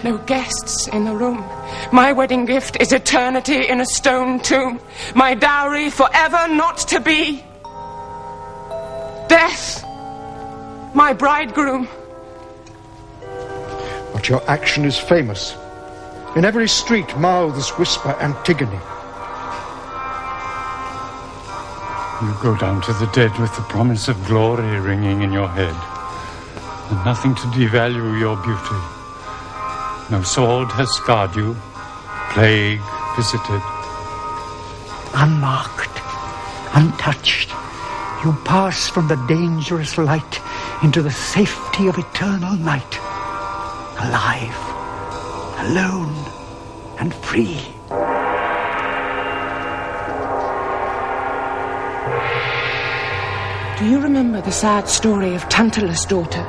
No guests in the room. My wedding gift is eternity in a stone tomb. My dowry forever not to be. Death, my bridegroom. But your action is famous. In every street mouths whisper Antigone. You go down to the dead with the promise of glory ringing in your head, and nothing to devalue your beauty. No sword has scarred you, plague visited. Unmarked, untouched, you pass from the dangerous light into the safety of eternal night. Alive, alone, and free. Do you remember the sad story of Tantalus' daughter?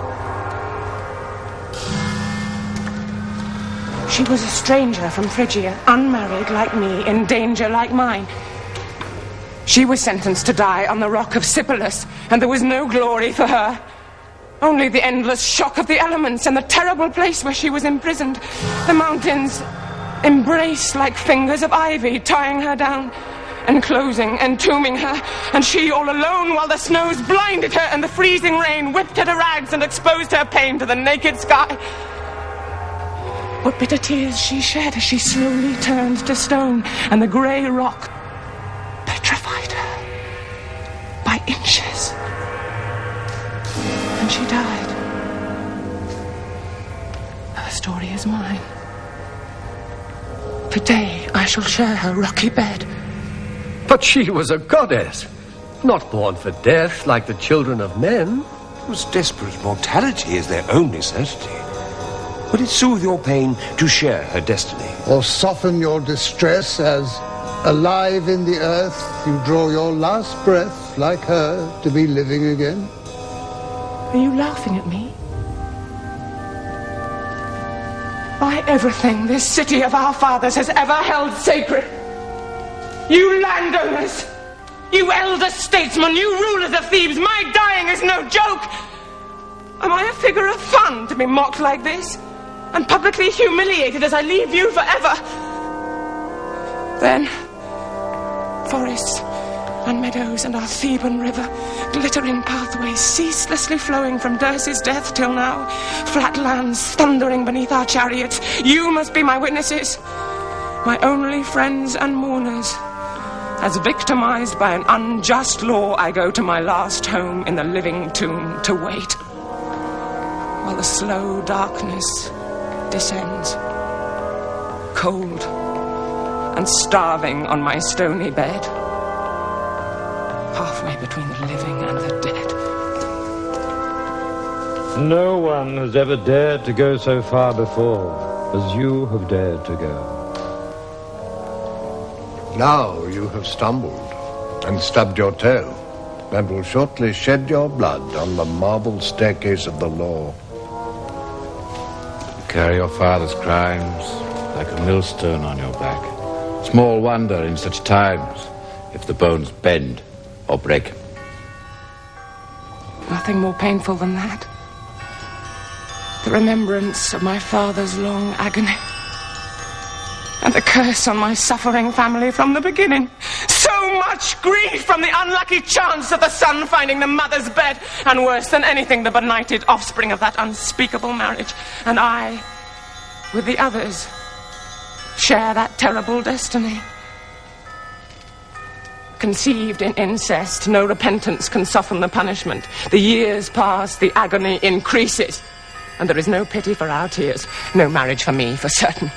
She was a stranger from Phrygia, unmarried like me, in danger like mine. She was sentenced to die on the rock of Sipylus, and there was no glory for her. Only the endless shock of the elements and the terrible place where she was imprisoned. The mountains embraced like fingers of ivy, tying her down, enclosing, entombing her, and she all alone while the snows blinded her and the freezing rain whipped her to rags and exposed her pain to the naked sky. What bitter tears she shed as she slowly turned to stone, and the grey rock petrified her by inches. And she died. Her story is mine. Today I shall share her rocky bed. But she was a goddess, not born for death like the children of men. Whose desperate mortality is their only certainty. Would it soothe your pain to share her destiny? Or soften your distress as, alive in the earth, you draw your last breath like her to be living again? Are you laughing at me? By everything this city of our fathers has ever held sacred, you landowners, you elder statesmen, you rulers of Thebes, my dying is no joke. Am I a figure of fun to be mocked like this and publicly humiliated as I leave you forever? Then, forests and meadows and our Theban river, glittering pathways ceaselessly flowing from Dirce's death till now, flat lands thundering beneath our chariots, you must be my witnesses, my only friends and mourners. As victimized by an unjust law, I go to my last home in the living tomb to wait, while the slow darkness descends, cold and starving on my stony bed, halfway between the living and the dead. No one has ever dared to go so far before as you have dared to go. Now you have stumbled and stubbed your toe, and will shortly shed your blood on the marble staircase of the law. You carry your father's crimes like a millstone on your back. Small wonder in such times if the bones bend or break. Nothing more painful than that. The remembrance of my father's long agony. And the curse on my suffering family from the beginning. So much grief from the unlucky chance of the son finding the mother's bed, and worse than anything, the benighted offspring of that unspeakable marriage. And I, with the others, share that terrible destiny. Conceived in incest, no repentance can soften the punishment. The years pass, the agony increases, and there is no pity for our tears, no marriage for me, for certain.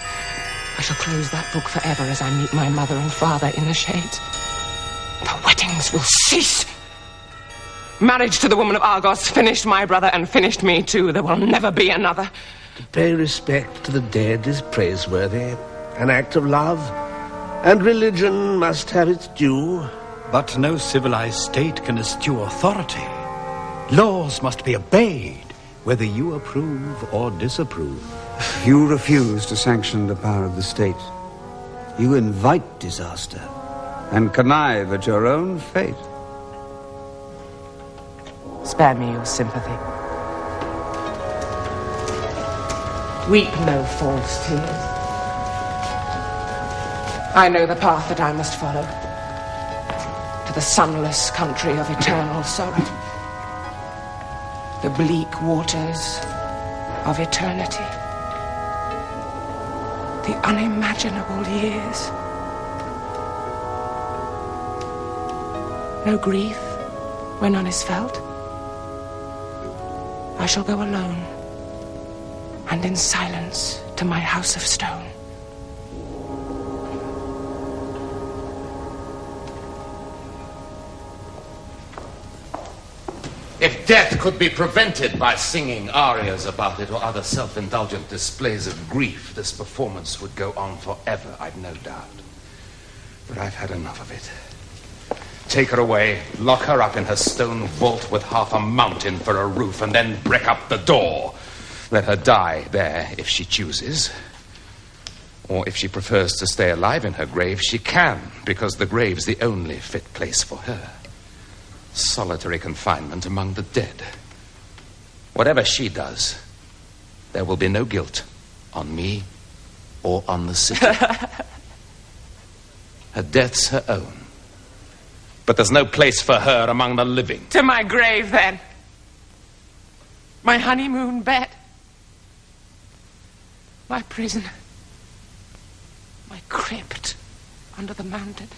I shall close that book forever as I meet my mother and father in the shades. The weddings will cease. Marriage to the woman of Argos finished my brother and finished me too. There will never be another. To pay respect to the dead is praiseworthy, an act of love, and religion must have its due. But no civilized state can eschew authority. Laws must be obeyed, whether you approve or disapprove. You refuse to sanction the power of the state. You invite disaster and connive at your own fate. Spare me your sympathy. Weep no false tears. I know the path that I must follow, to the sunless country of eternal sorrow, the bleak waters of eternity, the unimaginable years. No grief where none is felt. I shall go alone and in silence to my house of stone. If death could be prevented by singing arias about it or other self-indulgent displays of grief, this performance would go on forever, I've no doubt. But I've had enough of it. Take her away, lock her up in her stone vault with half a mountain for a roof, and then brick up the door. Let her die there if she chooses. Or if she prefers to stay alive in her grave, she can, because the grave's the only fit place for her. Solitary confinement among the dead. Whatever she does, there will be no guilt on me or on the city. Her death's her own. But there's no place for her among the living. To my grave, then. My honeymoon bed. My prison. My crypt under the mountain.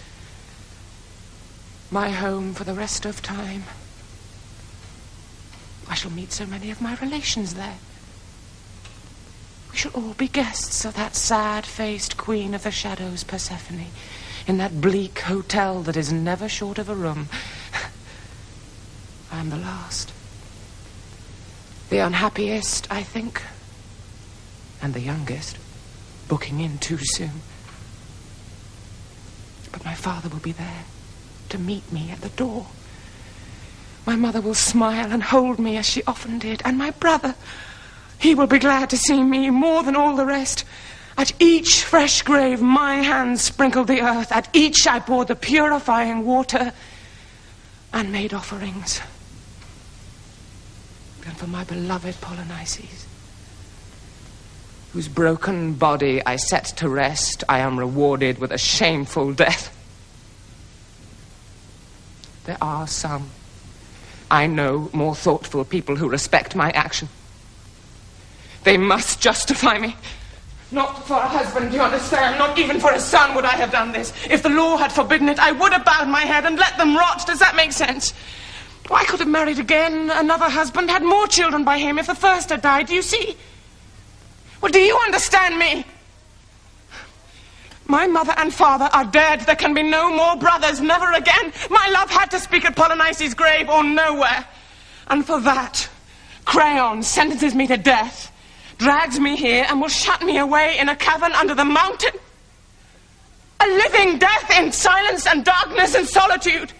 My home for the rest of time. I shall meet so many of my relations there. We shall all be guests of that sad-faced queen of the shadows, Persephone, in that bleak hotel that is never short of a room. I am the last. The unhappiest, I think. And the youngest, booking in too soon. But my father will be there to meet me at the door. My mother will smile and hold me as she often did. And my brother, he will be glad to see me more than all the rest. At each fresh grave my hands sprinkled the earth. At each I poured the purifying water and made offerings. And for my beloved Polynices, whose broken body I set to rest, I am rewarded with a shameful death. There are some, I know, more thoughtful people who respect my action. They must justify me. Not for a husband, you understand? Not even for a son would I have done this. If the law had forbidden it, I would have bowed my head and let them rot. Does that make sense? I could have married again, another husband, had more children by him if the first had died. Do you see? Well, do you understand me? My mother and father are dead. There can be no more brothers, never again. My love had to speak at Polynices' grave or nowhere. And for that, Creon sentences me to death, drags me here, and will shut me away in a cavern under the mountain. A living death in silence and darkness and solitude.